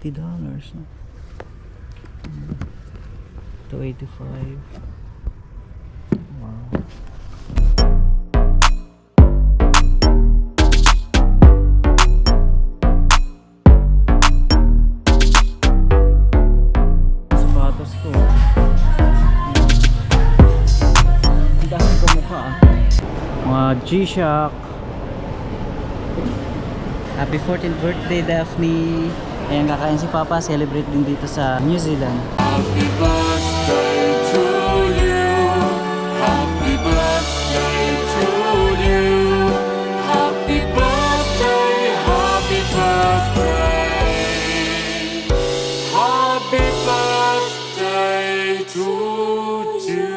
$280, no? 285. Wow. Sapatos ko. Ang dami ko mukha, ah. Mga G-Shock. Happy 14th birthday, Daphne. Ayan, kakain si Papa. Celebrate din dito sa New Zealand. Happy birthday to you. Happy birthday to you. Happy birthday, happy birthday. Happy birthday to you.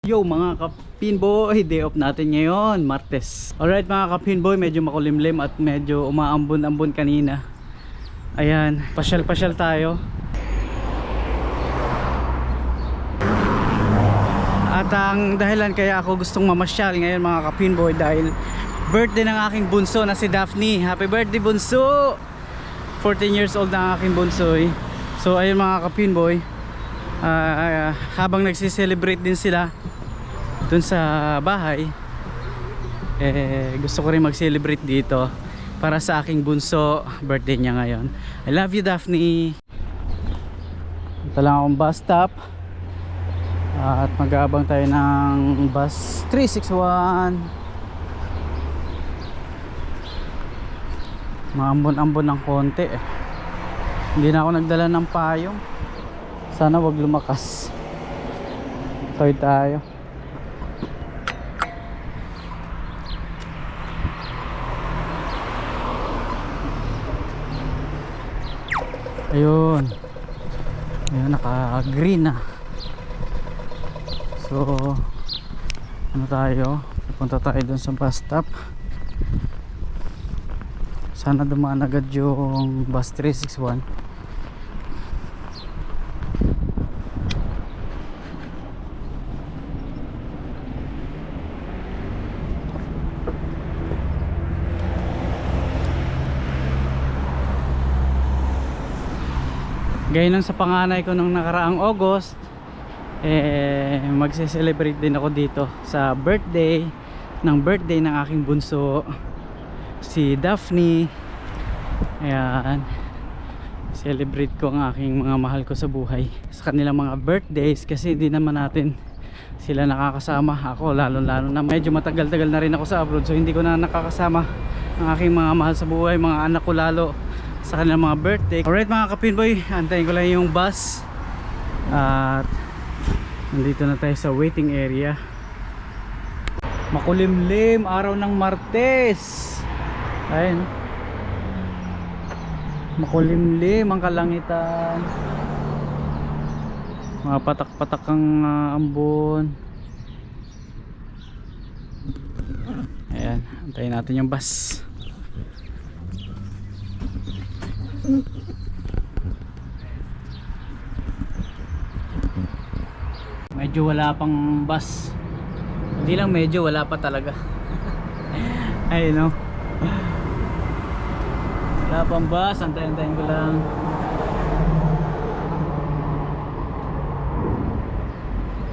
Yo mga kapinboy, day off natin ngayon, Martes. Alright mga kapinboy, medyo makulimlim at medyo umaambon-ambon kanina. Ayan, pasyal-pasyal tayo. At ang dahilan kaya ako gustong mamasyal ngayon mga kapinboy, dahil birthday ng aking bunso na si Daphne. Happy birthday bunso! 14 years old na ang aking bunso, eh. So ayun mga kapinboy, habang nagsiselebrate din sila dun sa bahay, gusto ko rin mag-celebrate dito para sa aking bunso. Birthday niya ngayon. I love you, Daphne. Ito lang akong bus stop at mag-aabang tayo ng bus 361. Maambon-ambon ng konti, eh. Hindi na ako nagdala ng payong. Sana wag lumakas. Toy tayo. Ayun. Ayun, naka-green na. So, ano tayo? Pupunta tayo dun sa bus stop. Sana dumaan agad yung bus 361. Gaya nang sa panganay ko nung nakaraang August, magse-celebrate din ako dito sa birthday ng aking bunso, si Daphne. Ayan, celebrate ko ang aking mga mahal ko sa buhay sa kanilang mga birthdays, kasi hindi naman natin sila nakakasama. Ako lalo na medyo matagal-tagal na rin ako sa abroad, so hindi ko na nakakasama ang aking mga mahal sa buhay, mga anak ko lalo, sa kanilang mga birthday. Alright mga kapinboy, antayin ko lang yung bus at nandito na tayo sa waiting area. Makulimlim, araw ng Martes. Ayun, makulimlim ang kalangitan, mga patak-patak ang ambon. Ayan, antayin natin yung bus. Medyo wala pang bus. Hindi lang medyo, wala pa talaga. Ayun, no? Wala pang bus, antayin ko lang.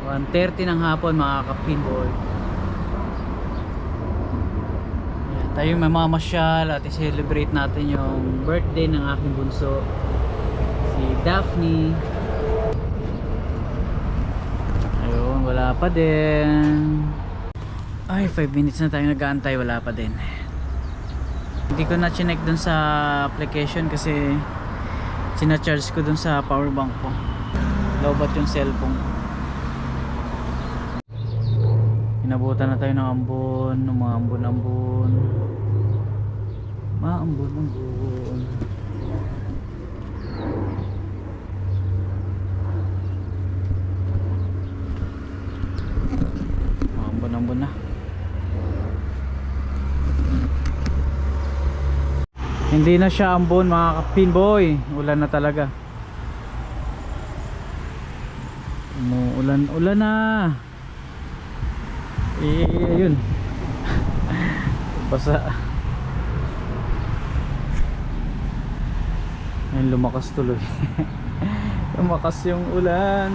Ayan, 1:30 ng hapon mga kapinboy. Tayo mamamasyal at i-celebrate natin yung birthday ng aking bunso, si Daphne. Ayun, wala pa din. Ay, 5 minutes na tayo nag-aantay, wala pa din. Hindi ko na chinek dun sa application kasi sinacharge ko dun sa power bank ko. Lowbat yung cellphone. Inabutan na tayo ng ambon, umaambon-ambon. Maambon-ambon. Maambon-ambon na. Hindi na siya ambon mga kapinboy, ulan na talaga. Umuulan Ulan na. Ayun. Basa. Ayun, lumakas tuloy. Lumakas yung ulan.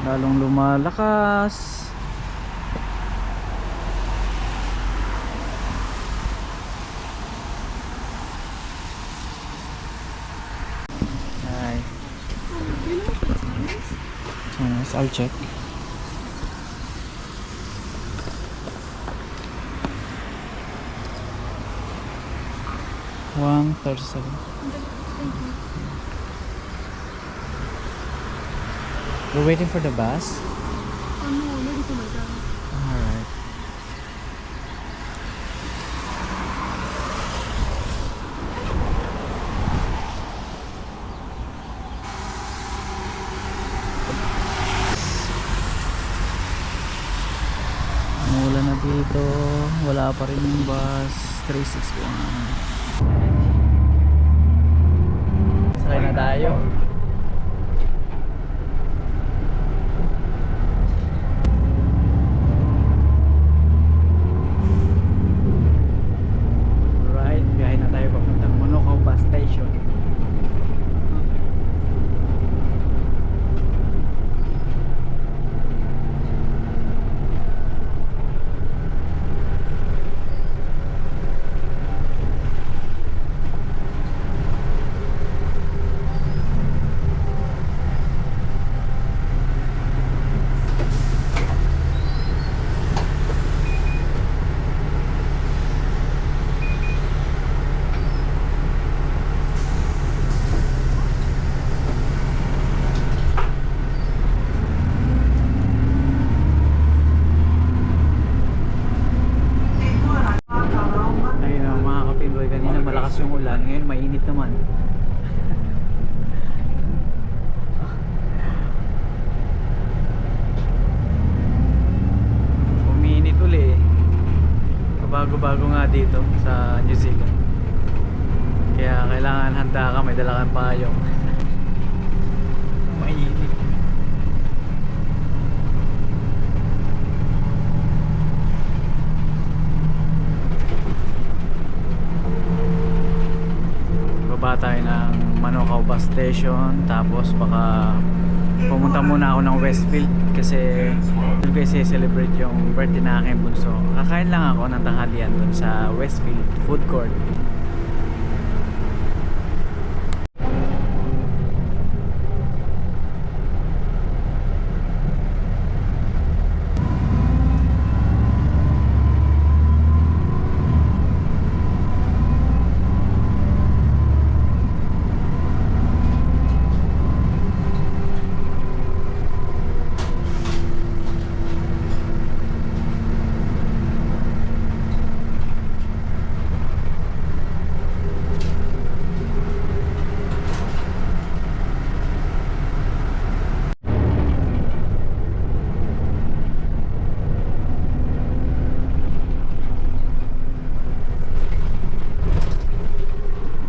Lalong lumalakas. Hi. Yes, I'll check. $137. We're waiting for the bus. Alright. Umulan na dito. Wala pa rin yung bus. 361. Sakay na tayo. Yung ulan ngayon mainit naman. Uminit uli. Bago-bago nga dito sa New Zealand. Kaya kailangan handa ka, may dala kang payong. Mainit. Baba tayo ng Manukau bus station, tapos baka pumunta muna ako ng Westfield kasi doon kasi celebrate yung birthday na aking bunso. Kakain lang ako ng tanghalian doon sa Westfield food court.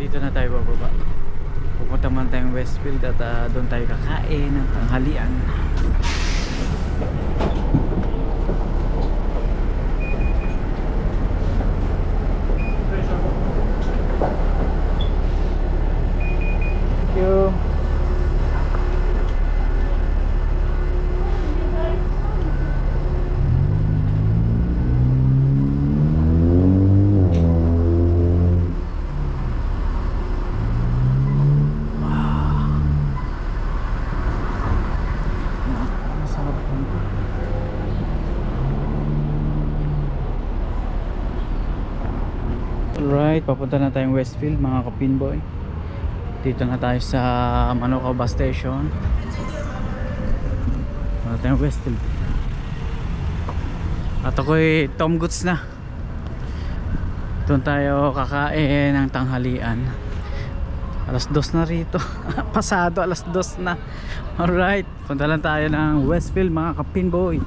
Dito na tayo bababa. Pupunta man tayong Westfield at doon tayo kakain ng tanghalian. Thank you. Alright, papunta na tayong Westfield mga kapinboy. Dito na tayo sa Manukau bus station. Papunta tayong Westfield. At ako'y Tom Goods na. Doon tayo kakain ng tanghalian. Alas 2 na rito. Pasado alas 2 na. Alright, punta lang tayo ng Westfield mga kapinboy.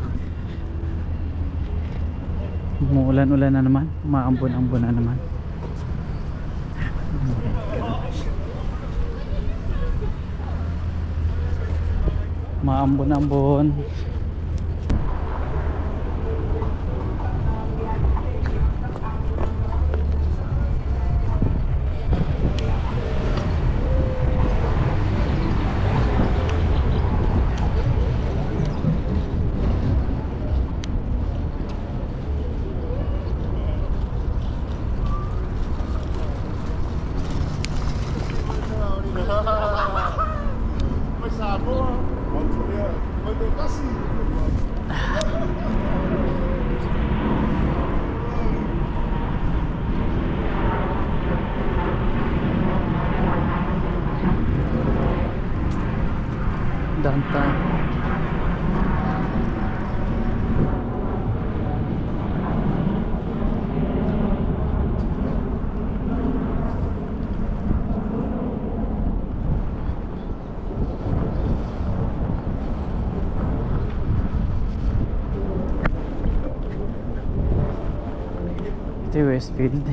Umuulan-ulan na naman, umaambon-ambon na naman. Oh my gosh. Umaambon-ambon. Mas sabor, quando eu tá assim. Downtown. Ito yung Westfield.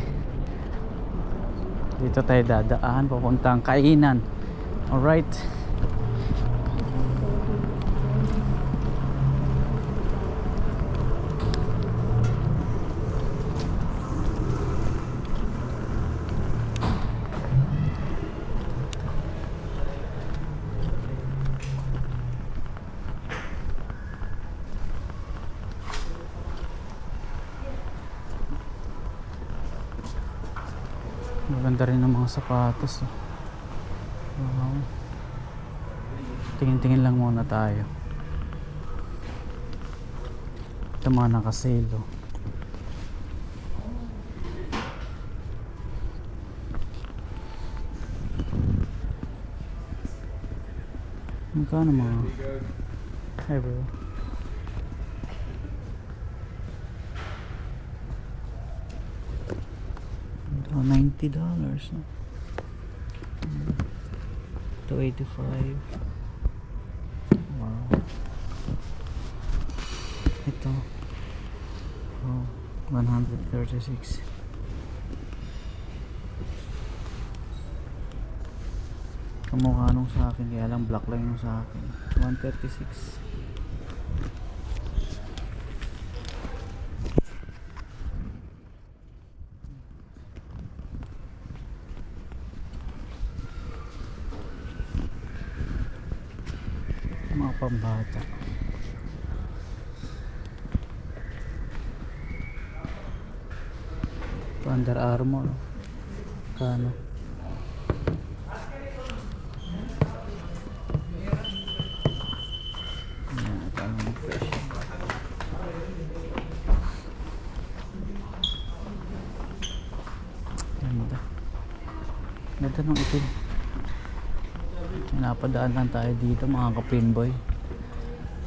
Dito tayo dadaan papuntang kainan. Alright. Maganda rin ang mga sapatos. Wow. Tingin-tingin lang muna tayo. Ito mga nakasale. Magkano mga? Hey bro. $90 no? $285. Wow. Ito oh, 136. Kamukha nung sa akin, kaya lang black lang yung sa akin. 136. Mga pambata. Under Armour. Kano? Yan, kano ng presyo. Ganda. Ganda nung itim. Napadaan lang tayo dito mga kapinboy.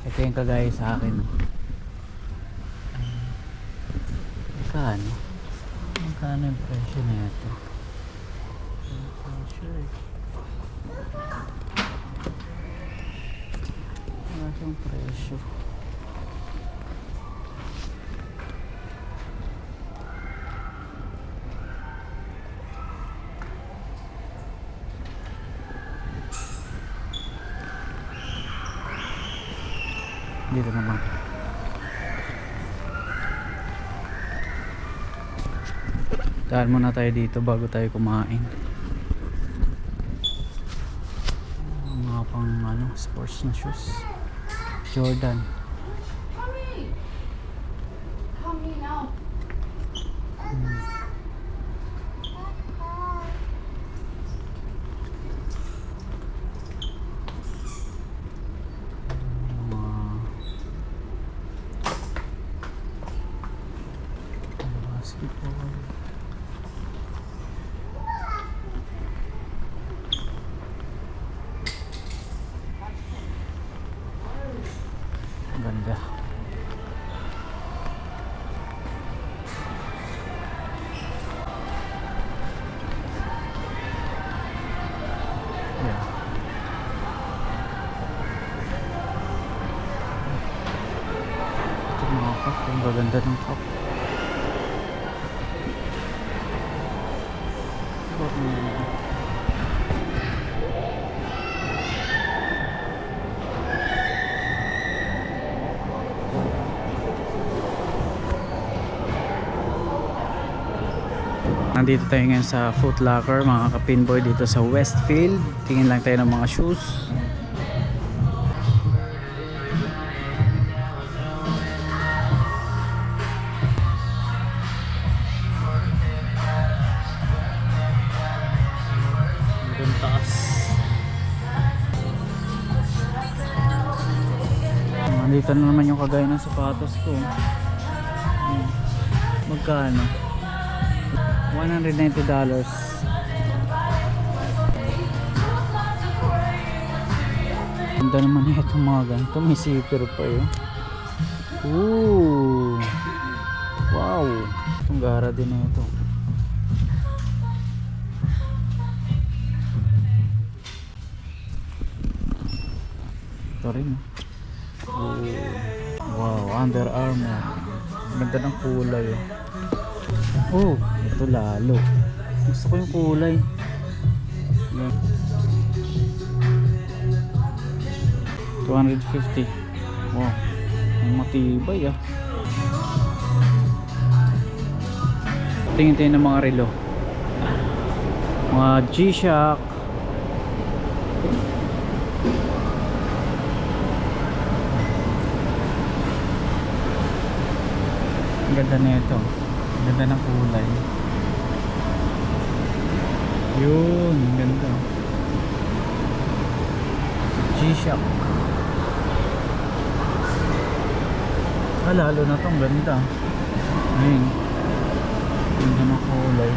Ito yung kagaya sa akin. Magkano? Magkano yung presyo na ito? Wala siyang presyo. Dito naman. Dahil muna tayo dito bago tayo kumain. Mga pang ano, sports na shoes. Jordan. Mommy, now. Basketball. Ganda. Ganda ng cup. Nandito tayo ngayon sa Foot Locker mga ka-pinboy dito sa Westfield. Tingin lang tayo ng mga shoes. Ang taas. Nandito na naman yung kagaya ng sapatos ko. Magkano? $190. Ganda naman itong mga ganito. May zipper pa yun. Ooh! Wow! Itong gara din na ito. Ito rin. Ooh. Wow! Under Armour. Ganda ng kulay. Oh, ito lalo. Gusto ko yung kulay. Yan. 250. Wow. Ang matibay ah. Tingin tayo ng mga relo. Mga G-Shock. Ang ganda na ito. Ganda ng kulay. Yun, ganda. G-Shock. Lalo na tong ganda. Ayun. Ganda ng kulay.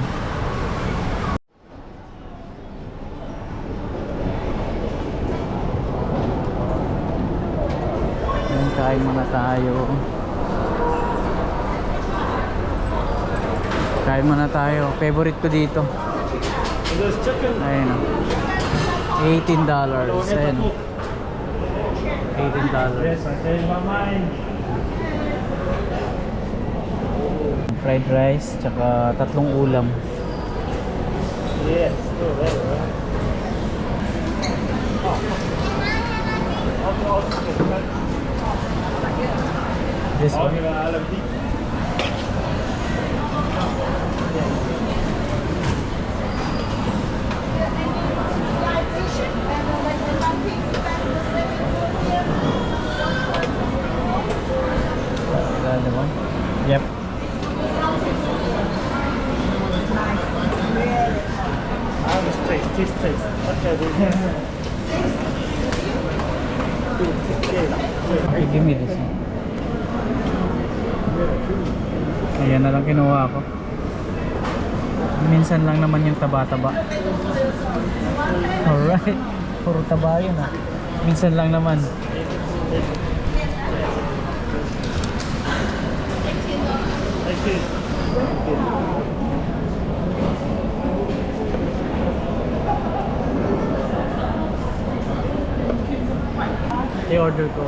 Ayun, kain muna tayo. Kain muna tayo. Favorite ko dito. Ayun o. $18. Ayun o. $18. Yes, I changed my mind. Fried rice, tsaka 3 ulam. Yes, still there, right? This I'll one. give it a Alam Deep. The one? Yep. I'll just taste. Okay, Hey, give me this one. Ayan na lang kinuha ko. Minsan lang naman yung taba-taba. Alright. Puro taba yun ah. Minsan lang naman. I-order ko.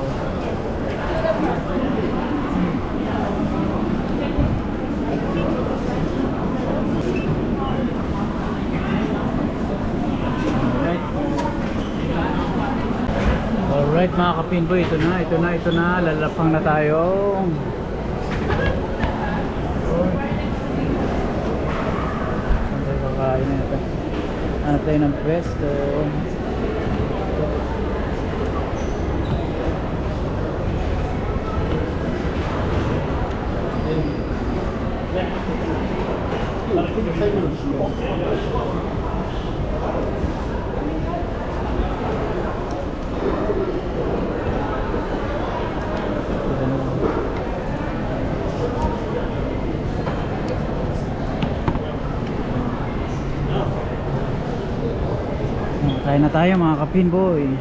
Alright mga kapinboy, ito na, lalapang na tayo. Saan tayo kakain na ito? Ano tayo ng pwesto? Kain na tayo mga kapinboy.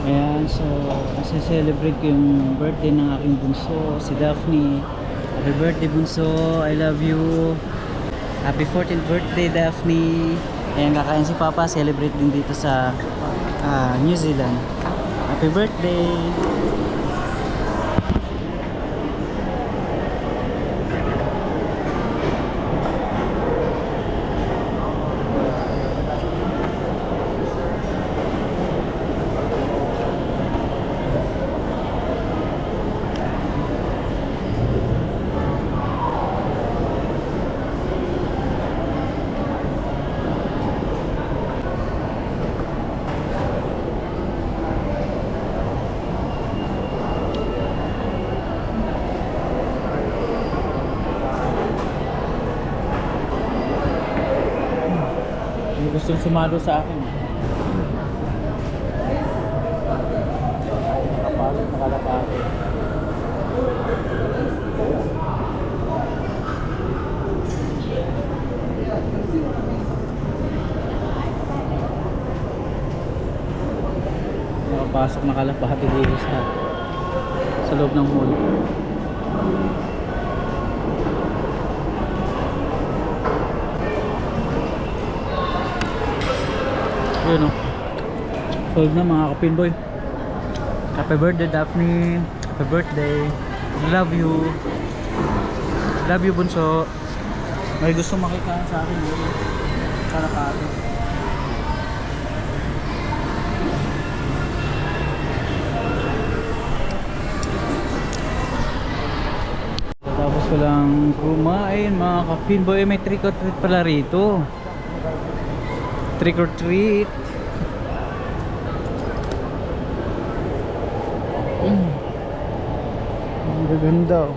Ayan, so celebrate ko yung birthday ng aking bunso, si Daphne. Happy birthday bunso, I love you. Happy 14th birthday Daphne. Ayan, kakain si Papa, celebrate din dito sa New Zealand. Happy birthday. gustong sumalo sa akin. Nakapasok, nakalapate. Nakapasok, nakalapate dito sa loob ng mall. Yun o. Solve na mga kapinboy. Happy birthday Daphne. Happy birthday. Love you. Love you bunso. May gusto makita sa akin yun. Kalapate. Tapos ko lang kumain mga kapinboy. May trick or treat pala rito. Trick or treat. Ang gaganda.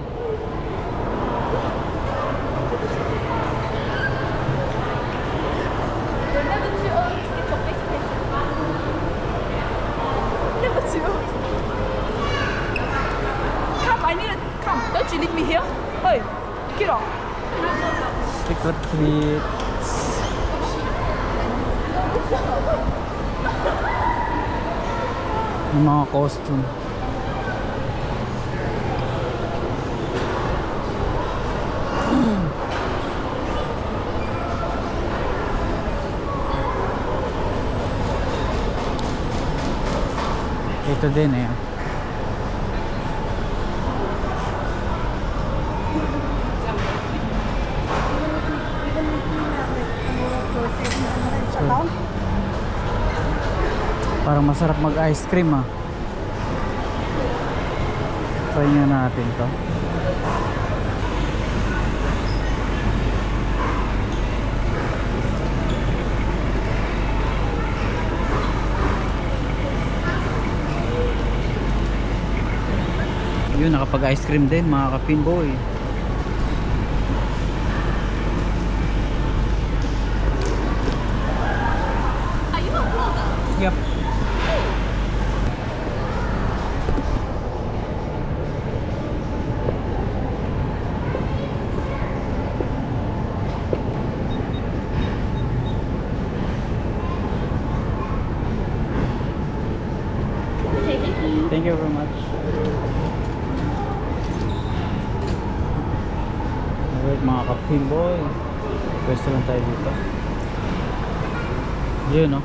Come, I need to come. Don't you leave me here? Hey, get off. Trick or treat. Yung mga costume. Ito din eh. Parang masarap mag ice cream ah. Try nga natin to. Yun, nakapag ice cream din mga kapinboy. Are you a vlogger? Yep. Thank you very much. Alright mga kapinboy, pwesto lang tayo dito. Yun no,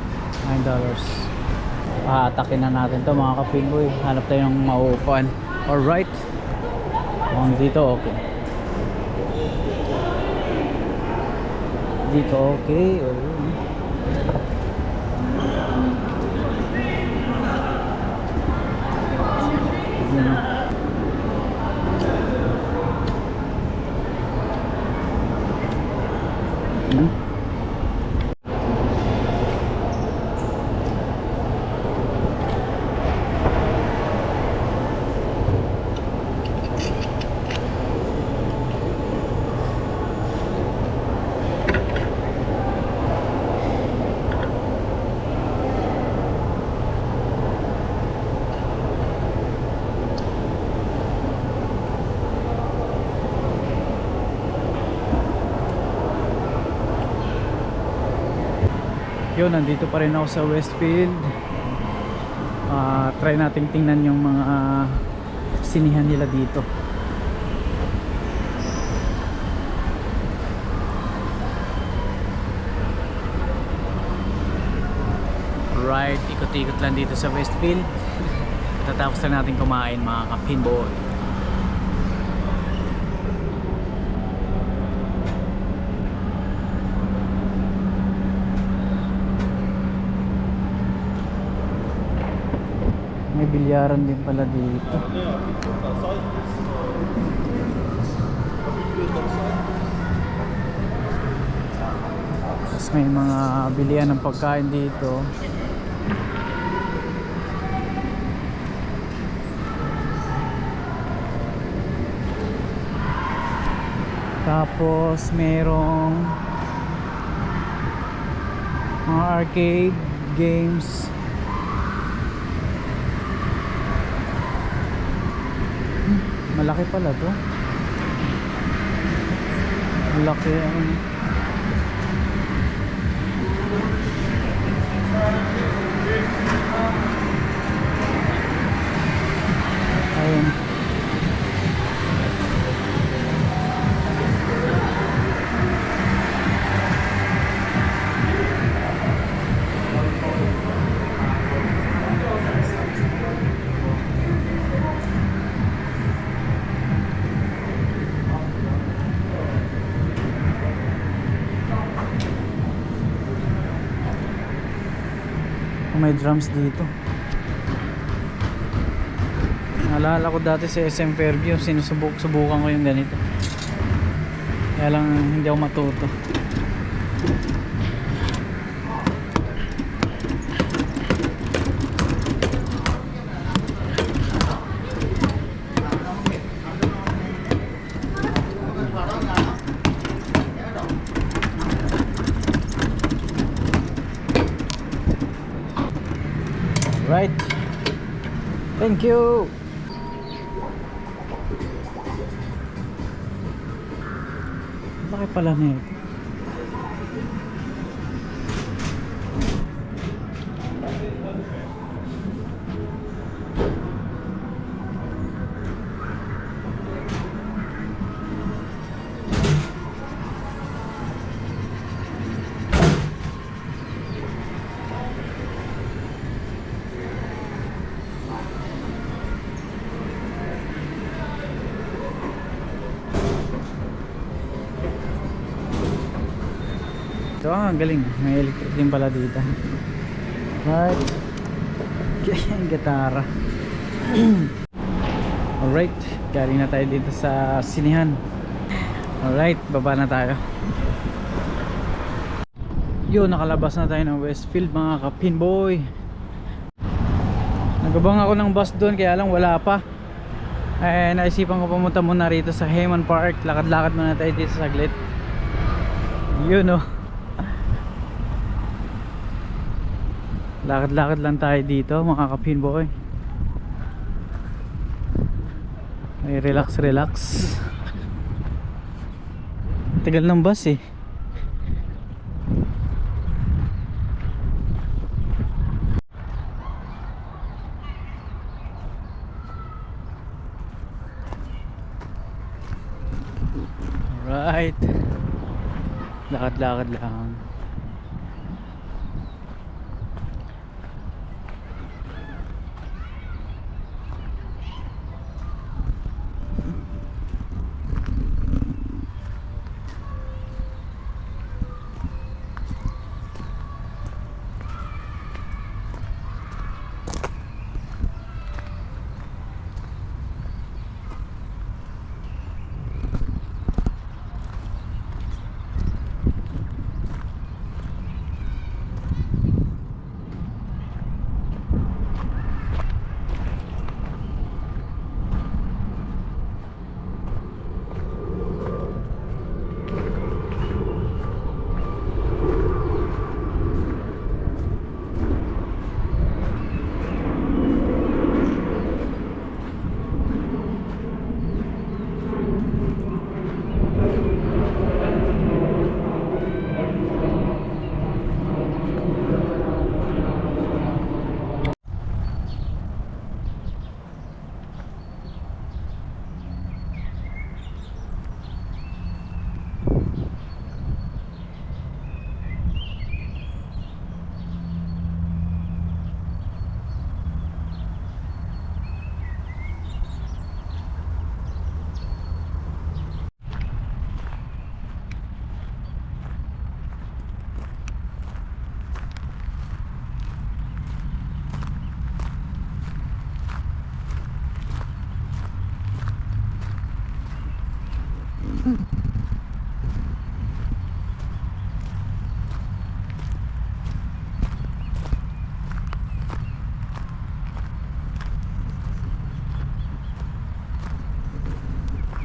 $9. Atakin na natin to mga kapinboy. Hanap tayo ng mauupuan. Alright. Dito okay. Dito okay. Yun no. Yun, nandito pa rin ako sa Westfield. Try nating tingnan yung mga sinihan nila dito. Right, ikot-ikot lang dito sa Westfield. Tatapos na natin kumain mga kapinboy. May bilyaran din pala dito. Tapos may mga bilihan ng pagkain dito. Tapos merong arcade games. Malaki pala to. Malaki ang ayun. May drums dito. Naalala ko dati sa SM Fairview, subukan ko yung ganito. Kaya lang hindi ako matuto. Right. Thank you. Laki pala nito. Ito, ang galing. May electric din pala dito. Right. Gitara. Alright. Galing na tayo dito sa sinihan. Alright. Baba na tayo. Yun, nakalabas na tayo ng Westfield mga ka-pinboy. Nagabang ako ng bus doon, kaya lang wala pa. Naisipan ko pumunta muna rito sa Hayman Park. Lakad-lakad muna tayo dito saglit. Yun o. Lakad-lakad lang tayo dito mga ka-pinboy. Ay, relax. Tagal ng bus eh. Alright. Lakad-lakad lang.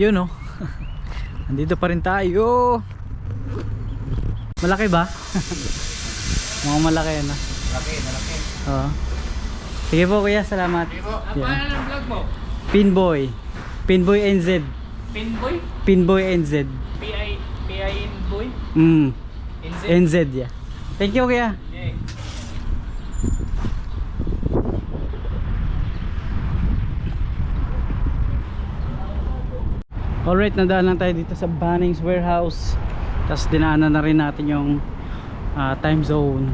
Yun o. Andito pa rin tayo. Malaki ba? Mga malaki na. Malaki. Oo. Sige po kuya, salamat. Sige po. Ang Yeah. pangalan ng vlog mo? Pinboy. Pinboy NZ. Pinboy? Pinboy NZ. P.I.N. Boy? NZ? NZ, yeah. Thank you kuya. Okay. Alright, nadaan lang tayo dito sa Bunnings Warehouse. Tapos dinaanan na rin natin yung time zone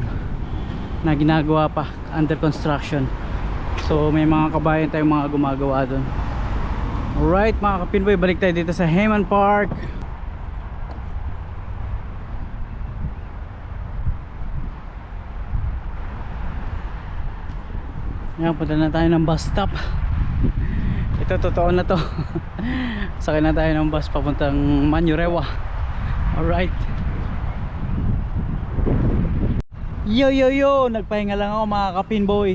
na ginagawa pa, under construction. So may mga kabayan tayong mga gumagawa doon. Alright mga kapinboy, balik tayo dito sa Hayman Park. Yan, punta na tayo ng bus stop. Ito, totoo na to. Sakay na tayo ng bus papuntang Manurewa. Alright. Yo yo yo, nagpahinga lang ako mga kapinboy.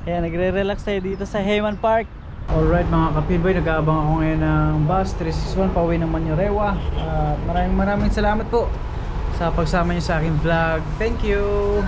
Kaya nagre-relax tayo dito sa Hayman Park. Alright mga kapinboy, nag-aabang ako ngayon ng bus 361 pauwi ng Manurewa. Maraming salamat po sa pagsama niyo sa aking vlog. Thank you.